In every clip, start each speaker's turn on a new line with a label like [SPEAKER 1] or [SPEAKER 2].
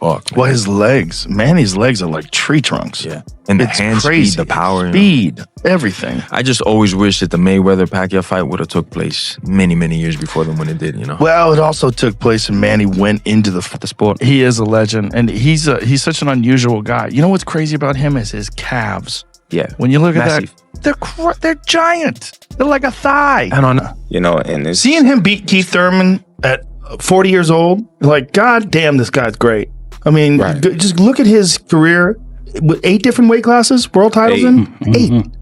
[SPEAKER 1] fuck. Man.
[SPEAKER 2] Well, his legs, Manny's legs are like tree trunks.
[SPEAKER 1] Yeah. And the hand speed, the power.
[SPEAKER 2] Speed, everything.
[SPEAKER 1] I just always wish that the Mayweather-Pacquiao fight would have took place many, many years before than when it did, you know?
[SPEAKER 2] Well, it also took place when Manny went into the sport. He is a legend, and he's such an unusual guy. You know what's crazy about him is his calves.
[SPEAKER 1] Yeah.
[SPEAKER 2] When you look
[SPEAKER 1] Massive.
[SPEAKER 2] at that, they're giant. They're like a thigh.
[SPEAKER 1] I don't know. You know, and it's...
[SPEAKER 2] Seeing him beat Keith Thurman at 40 years old, like, God damn, this guy's great. I mean, just look at his career. With 8 different weight classes, world titles in?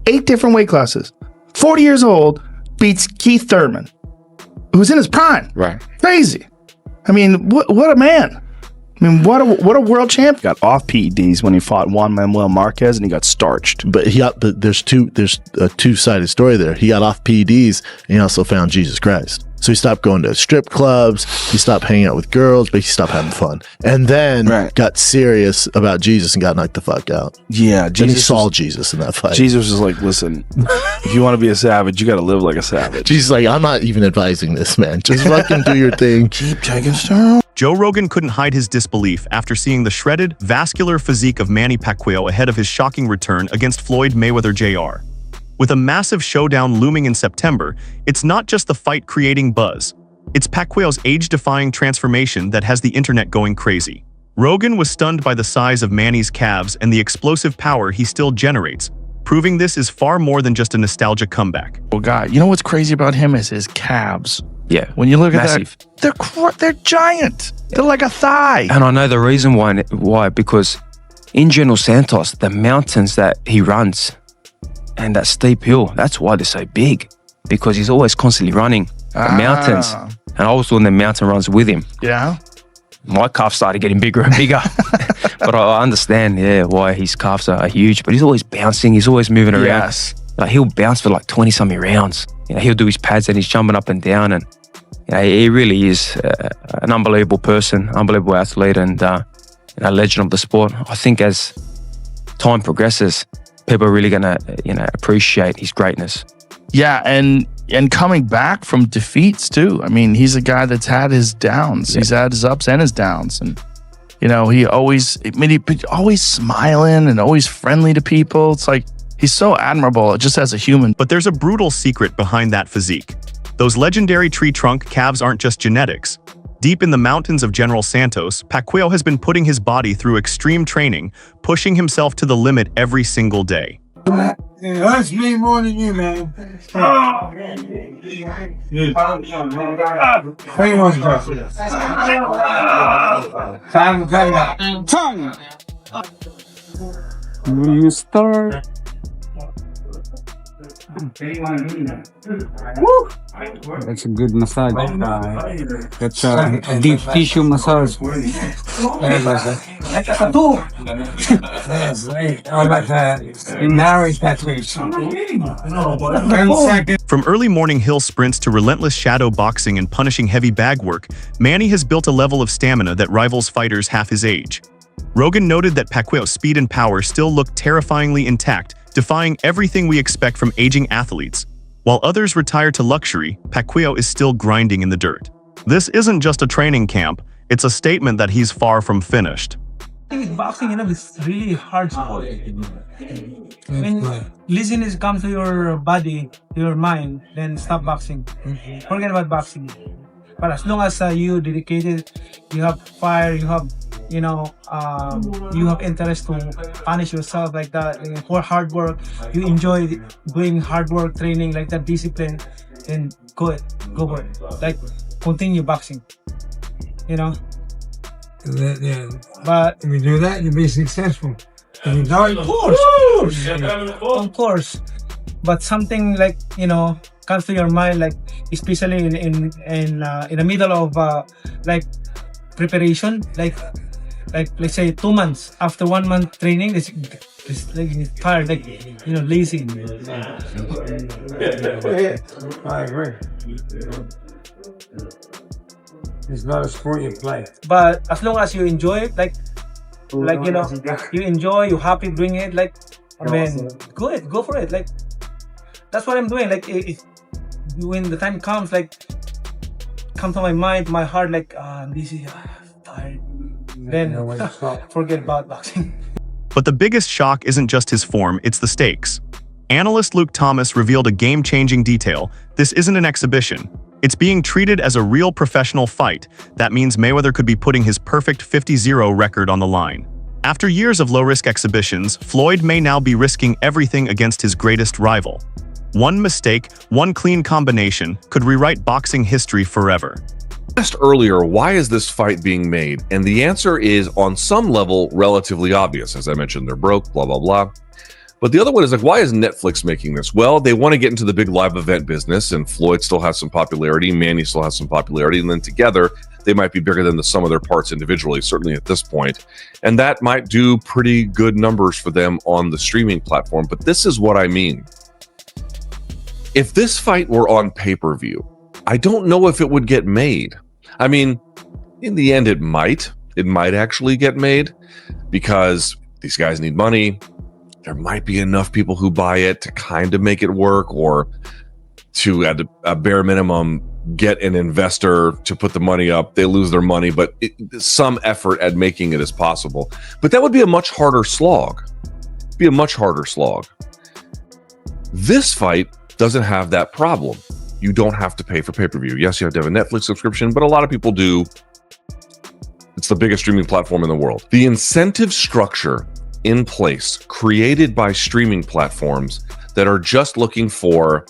[SPEAKER 2] 8 different weight classes. 40 years old, beats Keith Thurman, who's in his prime.
[SPEAKER 1] Right.
[SPEAKER 2] Crazy. I mean, what a man. I mean, what a world champ.
[SPEAKER 3] Got off PEDs when he fought Juan Manuel Marquez, and he got starched.
[SPEAKER 4] But there's a two-sided story there. He got off PEDs, and he also found Jesus Christ. So he stopped going to strip clubs, he stopped hanging out with girls, but he stopped having fun. And then got serious about Jesus and got knocked the fuck out.
[SPEAKER 3] Yeah,
[SPEAKER 4] Jesus. And he saw Jesus in that fight.
[SPEAKER 3] Jesus was like, listen, if you want to be a savage, you got to live like a savage.
[SPEAKER 4] Jesus is like, I'm not even advising this, man. Just fucking do your thing.
[SPEAKER 2] Keep taking style.
[SPEAKER 5] Joe Rogan couldn't hide his disbelief after seeing the shredded, vascular physique of Manny Pacquiao ahead of his shocking return against Floyd Mayweather Jr. With a massive showdown looming in September, it's not just the fight creating buzz. It's Pacquiao's age-defying transformation that has the internet going crazy. Rogan was stunned by the size of Manny's calves and the explosive power he still generates, proving this is far more than just a nostalgia comeback.
[SPEAKER 2] Well, God, you know what's crazy about him is his calves.
[SPEAKER 1] Yeah.
[SPEAKER 2] When you look
[SPEAKER 1] Massive.
[SPEAKER 2] at that, they're giant. They're like a thigh.
[SPEAKER 1] And I know the reason why, because in General Santos, the mountains that he runs and that steep hill, that's why they're so big, because he's always constantly running the mountains. And I was doing the mountain runs with him.
[SPEAKER 2] Yeah.
[SPEAKER 1] My calves started getting bigger and bigger. But I understand, why his calves are huge. But he's always bouncing. He's always moving around.
[SPEAKER 2] Yes.
[SPEAKER 1] Like, he'll bounce for like 20-something rounds. You know, he'll do his pads and he's jumping up and down. And he really is an unbelievable person, unbelievable athlete, and a legend of the sport. I think as time progresses, people are really gonna, appreciate his greatness.
[SPEAKER 2] Yeah, and coming back from defeats too. I mean, he's a guy that's had his downs. Yeah. He's had his ups and his downs, and he always smiling and always friendly to people. It's like he's so admirable just as a human.
[SPEAKER 5] But there's a brutal secret behind that physique. Those legendary tree trunk calves aren't just genetics. Deep in the mountains of General Santos, Pacquiao has been putting his body through extreme training, pushing himself to the limit every single day.
[SPEAKER 6] It hurts me more than you, man.
[SPEAKER 7] Will you start? That's a good massage. That's a deep tissue massage.
[SPEAKER 5] From early morning hill sprints to relentless shadow boxing and punishing heavy bag work, Manny has built a level of stamina that rivals fighters half his age. Rogan noted that Pacquiao's speed and power still look terrifyingly intact, defying everything we expect from aging athletes. While others retire to luxury, Pacquiao is still grinding in the dirt. This isn't just a training camp, it's a statement that he's far from finished.
[SPEAKER 8] With boxing, it's really hard sport. When laziness comes to your body, to your mind, then stop boxing. Forget about boxing. But as long as you dedicated, you have fire, you have interest to punish yourself like that, for hard work, you enjoy doing hard work, training like that, discipline, then go for it. Like, continue boxing,
[SPEAKER 6] Yeah.
[SPEAKER 8] But
[SPEAKER 6] if you do that, you'll be successful. If you don't,
[SPEAKER 8] of course. But something like, comes to your mind, like especially in the middle of like preparation, like let's say 2 months after 1 month training, it's like tired, like lazy.
[SPEAKER 6] I agree. It's not a sport you play.
[SPEAKER 8] But as long as you enjoy it, you enjoy, you're happy doing it, go for it. Like, that's what I'm doing. Like, when the time comes, come to my mind, my heart, this is tired. then forget about boxing.
[SPEAKER 5] But the biggest shock isn't just his form, it's the stakes. Analyst Luke Thomas revealed a game-changing detail. This isn't an exhibition. It's being treated as a real professional fight. That means Mayweather could be putting his perfect 50-0 record on the line. After years of low-risk exhibitions, Floyd may now be risking everything against his greatest rival. One mistake, one clean combination, could rewrite boxing history forever.
[SPEAKER 9] Asked earlier, why is this fight being made? And the answer is, on some level, relatively obvious. As I mentioned, they're broke, blah, blah, blah. But the other one is like, why is Netflix making this? Well, they want to get into the big live event business, and Floyd still has some popularity, Manny still has some popularity, and then together, they might be bigger than the sum of their parts individually, certainly at this point. And that might do pretty good numbers for them on the streaming platform. But this is what I mean. If this fight were on pay-per-view, I don't know if it would get made. I mean, in the end, it might. It might actually get made because these guys need money. There might be enough people who buy it to kind of make it work, or to, at a bare minimum, get an investor to put the money up. They lose their money, but some effort at making it is possible. But that would be a much harder slog. Be a much harder slog. This fight doesn't have that problem. You don't have to pay for pay-per-view. Yes, you have to have a Netflix subscription, but a lot of people do. It's the biggest streaming platform in the world. The incentive structure in place, created by streaming platforms that are just looking for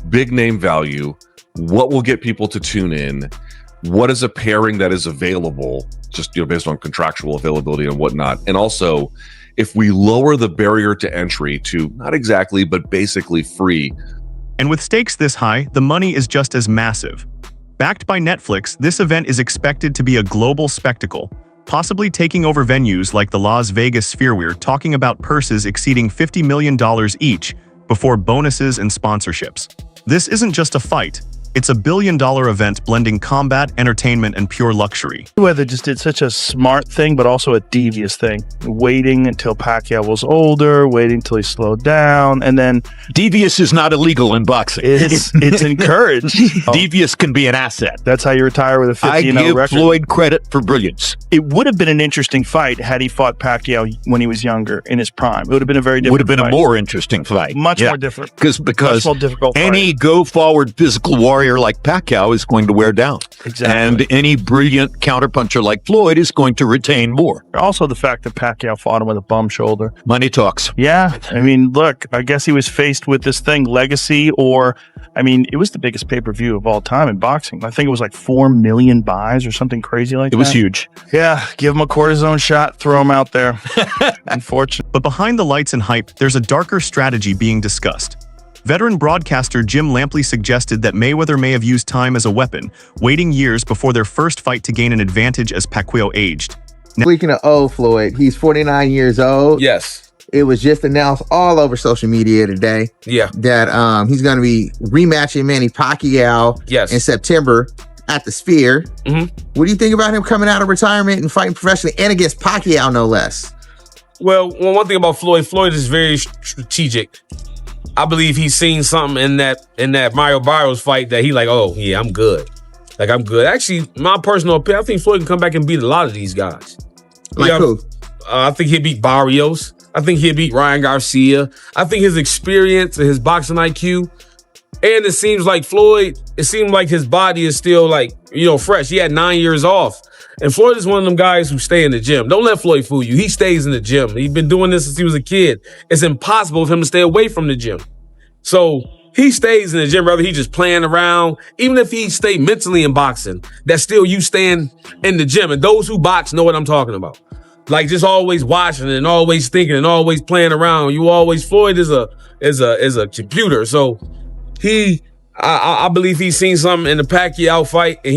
[SPEAKER 9] big name value, what will get people to tune in, what is a pairing that is available, just based on contractual availability and whatnot. And also, if we lower the barrier to entry to not exactly, but basically free.
[SPEAKER 5] And with stakes this high, the money is just as massive. Backed by Netflix, this event is expected to be a global spectacle, possibly taking over venues like the Las Vegas Sphere. We're talking about purses exceeding $50 million each, before bonuses and sponsorships. This isn't just a fight. It's a billion-dollar event blending combat, entertainment, and pure luxury.
[SPEAKER 2] Mayweather just did such a smart thing, but also a devious thing. Waiting until Pacquiao was older, waiting until he slowed down, and then...
[SPEAKER 10] Devious is not illegal in boxing.
[SPEAKER 2] It's encouraged.
[SPEAKER 10] Devious can be an asset.
[SPEAKER 2] That's how you retire with a 50-0 record.
[SPEAKER 10] I give Floyd credit for brilliance.
[SPEAKER 2] It would have been an interesting fight had he fought Pacquiao when he was younger, in his prime. It would have been a very different
[SPEAKER 10] Would have been
[SPEAKER 2] fight.
[SPEAKER 10] a more interesting fight.
[SPEAKER 2] Much more different.
[SPEAKER 10] Because
[SPEAKER 2] much more difficult
[SPEAKER 10] any go-forward physical warrior like Pacquiao is going to wear down.
[SPEAKER 2] Exactly.
[SPEAKER 10] And any brilliant counterpuncher like Floyd is going to retain more.
[SPEAKER 2] Also the fact that Pacquiao fought him with a bum shoulder.
[SPEAKER 10] Money talks.
[SPEAKER 2] Yeah. I mean, look, I guess he was faced with this thing, legacy, or, I mean, it was the biggest pay-per-view of all time in boxing. I think it was like 4 million buys or something crazy like that.
[SPEAKER 10] It was huge.
[SPEAKER 2] Yeah. Give him a cortisone shot, throw him out there. Unfortunate.
[SPEAKER 5] But behind the lights and hype, there's a darker strategy being discussed. Veteran broadcaster Jim Lampley suggested that Mayweather may have used time as a weapon, waiting years before their first fight to gain an advantage as Pacquiao aged.
[SPEAKER 11] Speaking of old Floyd, he's 49 years old.
[SPEAKER 12] Yes.
[SPEAKER 11] It was just announced all over social media today.
[SPEAKER 12] Yeah.
[SPEAKER 11] That he's going to be rematching Manny Pacquiao in September at the Sphere. What do you think about him coming out of retirement and fighting professionally and against Pacquiao, no less?
[SPEAKER 12] Well, one thing about Floyd is very strategic. I believe he's seen something in that Mario Barrios fight that he like, oh yeah, I'm good. Like, I'm good. Actually, my personal opinion, I think Floyd can come back and beat a lot of these guys.
[SPEAKER 11] Like who?
[SPEAKER 12] I think he'll beat Barrios. I think he'll beat Ryan Garcia. I think his experience and his boxing IQ, and it seems like Floyd, it seemed like his body is still like, fresh. He had 9 years off. And Floyd is one of them guys who stay in the gym. Don't let Floyd fool you. He stays in the gym. He's been doing this since he was a kid. It's impossible for him to stay away from the gym. So he stays in the gym, whether he's just playing around. Even if he stay mentally in boxing, that's still you staying in the gym. And those who box know what I'm talking about. Like, just always watching and always thinking and always playing around. Floyd is a computer. So I believe he's seen something in the Pacquiao fight, and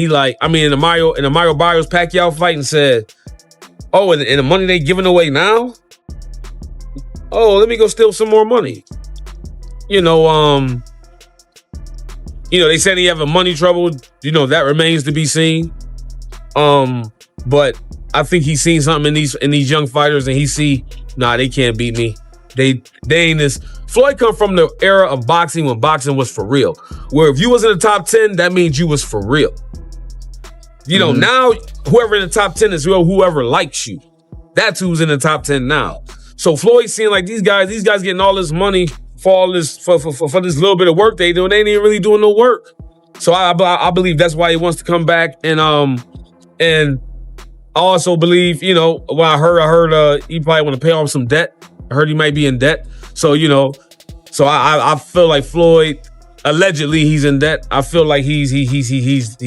[SPEAKER 12] in the Mario Barrios Pacquiao fight, and said, "Oh, and the money they giving away now? Oh, let me go steal some more money." They said he having money trouble. That remains to be seen. But I think he's seen something in these young fighters, and he see, nah, they can't beat me. They ain't this. Floyd come from the era of boxing when boxing was for real. Where if you was in the top 10, that means you was for real. You know, now whoever in the top 10 is whoever likes you. That's who's in the top 10 now. So Floyd's seeing like these guys getting all this money for all this for this little bit of work they do, and they ain't even really doing no work. So I believe that's why he wants to come back, and I also believe, you know, when I heard he probably want to pay off some debt. I heard he might be in debt. So, you know, so I feel like Floyd, allegedly he's in debt. I feel like he's.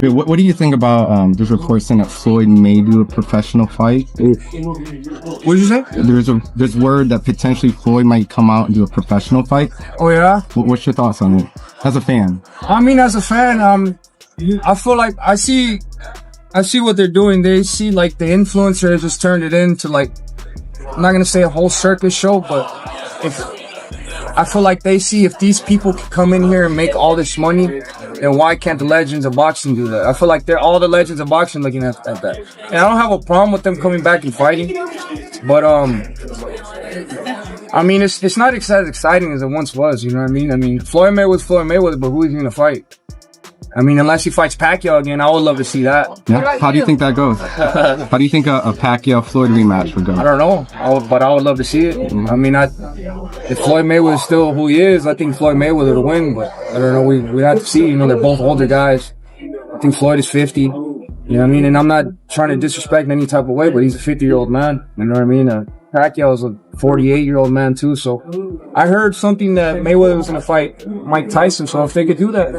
[SPEAKER 13] What do you think about there's reports saying that Floyd may do a professional fight?
[SPEAKER 6] What did you say?
[SPEAKER 13] There's word that potentially Floyd might come out and do a professional fight.
[SPEAKER 6] Oh yeah.
[SPEAKER 13] What's your thoughts on it as a fan?
[SPEAKER 6] I mean, as a fan, I feel like I see what they're doing. They see like the influencers just turned it into like, I'm not gonna say a whole circus show, but I feel like they see if these people can come in here and make all this money, then why can't the legends of boxing do that? I feel like they're all the legends of boxing looking at that. And I don't have a problem with them coming back and fighting, but I mean, it's not as exciting as it once was, you know what I mean? I mean, Floyd Mayweather, but who is he gonna fight? I mean, unless he fights Pacquiao again, I would love to see that.
[SPEAKER 13] Yeah. How do you think that goes? How do you think a Pacquiao-Floyd rematch would go?
[SPEAKER 6] I don't know, but I would love to see it. I mean, if Floyd Mayweather is still who he is, I think Floyd Mayweather will win, but I don't know. We have to see. You know, they're both older guys. I think Floyd is 50. You know what I mean? And I'm not trying to disrespect in any type of way, but he's a 50-year-old man. You know what I mean? Pacquiao is a 48-year-old man too. So I heard something that Mayweather was going to fight Mike Tyson. So if they could do that,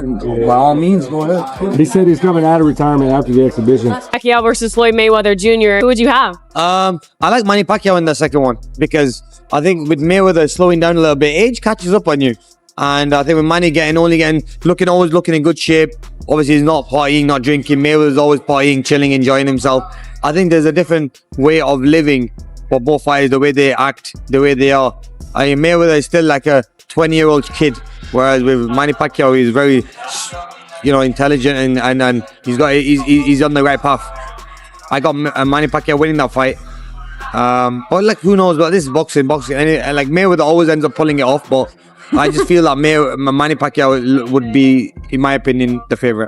[SPEAKER 6] by all means, go ahead.
[SPEAKER 14] He said he's coming out of retirement after the exhibition.
[SPEAKER 15] Pacquiao versus Floyd Mayweather Jr. Who would you have?
[SPEAKER 16] I like Manny Pacquiao in the second one because I think with Mayweather slowing down a little bit, age catches up on you. And I think with Manny always looking in good shape. Obviously, he's not partying, not drinking. Mayweather's always partying, chilling, enjoying himself. I think there's a different way of living for both fighters, the way they act, the way they are. I mean, Mayweather is still like a 20-year-old kid, whereas with Manny Pacquiao, he's very, you know, intelligent and he's on the right path. I got Manny Pacquiao winning that fight. But like, who knows? But this is boxing, and like Mayweather always ends up pulling it off. But I just feel that Manny Pacquiao would be, in my opinion, the favorite.